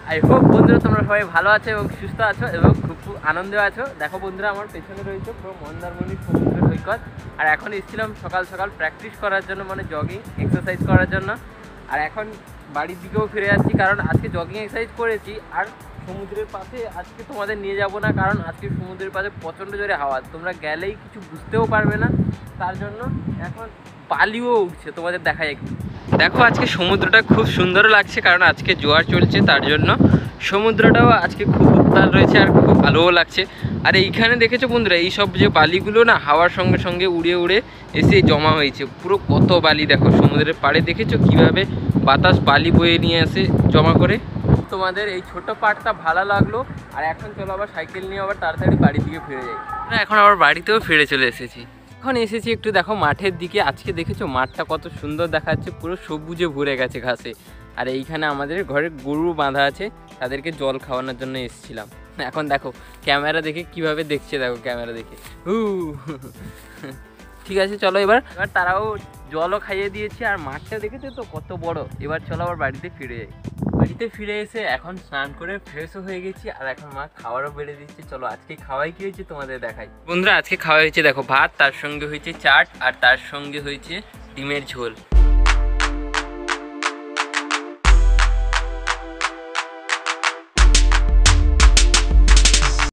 I hope বন্ধুরা তোমরা সবাই ভালো আছো এবং সুস্থ আছো এবং খুব আনন্দে আছো। দেখো বন্ধুরা, আমার পেছনে রয়েছে পুরো মন্দারমণি সমুদ্র সৈকত। আর এখন এসেছিলাম সকাল সকাল প্র্যাকটিস করার জন্য, মানে জগিং এক্সারসাইজ করার জন্য। আর এখন বাড়ির দিকেও ফিরে যাচ্ছি, কারণ আজকে জগিং এক্সারসাইজ করেছি। আর সমুদ্রের পাশে আজকে তোমাদের নিয়ে যাব না, কারণ আজকে সমুদ্রের পাশে প্রচণ্ড জোরে হাওয়া, তোমরা গেলেই কিছু বুঝতেও পারবে না। তার জন্য এখন বালিও উঠছে, তোমাদের দেখাই একটু। দেখো আজকে সমুদ্রটা খুব সুন্দর লাগছে, কারণ আজকে জোয়ার চলছে, তার জন্য সমুদ্রটাও আজকে খুব উত্তাল রয়েছে আর খুব ভালোও লাগছে। আর এইখানে দেখেছো বন্ধুরা, এই সব যে বালিগুলো না হাওয়ার সঙ্গে সঙ্গে উড়ে উড়ে এসে জমা হয়েছে, পুরো কত বালি দেখো সমুদ্রের পাড়ে। দেখেছো কিভাবে বাতাস বালি বয়ে নিয়ে আসে জমা করে। তোমাদের এই ছোট পার্টটা ভালো লাগলো। আর এখন চলো আবার সাইকেল নিয়ে আবার তাড়াতাড়ি বাড়ির দিকে ফিরে যাই। এখন আবার বাড়িতেও ফিরে চলে এসেছি। এখন এসেছি একটু দেখো মাঠের দিকে। আজকে দেখেছো মাঠটা কত সুন্দর দেখাচ্ছে, পুরো সবুজে ভরে গেছে ঘাসে। আর এইখানে আমাদের ঘরে গরু বাঁধা আছে, তাদেরকে জল খাওয়ানোর জন্য এসেছিলাম। এখন দেখো ক্যামেরা দেখে কিভাবে দেখছে, দেখো ক্যামেরা দেখে ঠিক আছে চলো এবার তারাও জলও খাইয়ে দিয়েছি। আর মাঠটা দেখেছো তো কত বড়। এবার চলো আবার বাড়িতে ফিরে যাই। বাড়িতে ফিরে এসে এখন স্নান করে ফ্রেশও হয়ে গেছি, আর এখন মা খাবারও বেড়ে দিচ্ছে। চলো আজকে খাওয়াই কি হয়েছে তোমাদের দেখাই। বন্ধুরা আজকে খাওয়া হয়েছে দেখো ভাত, তার সঙ্গে হয়েছে চাট, আর তার সঙ্গে হয়েছে ডিমের ঝোল।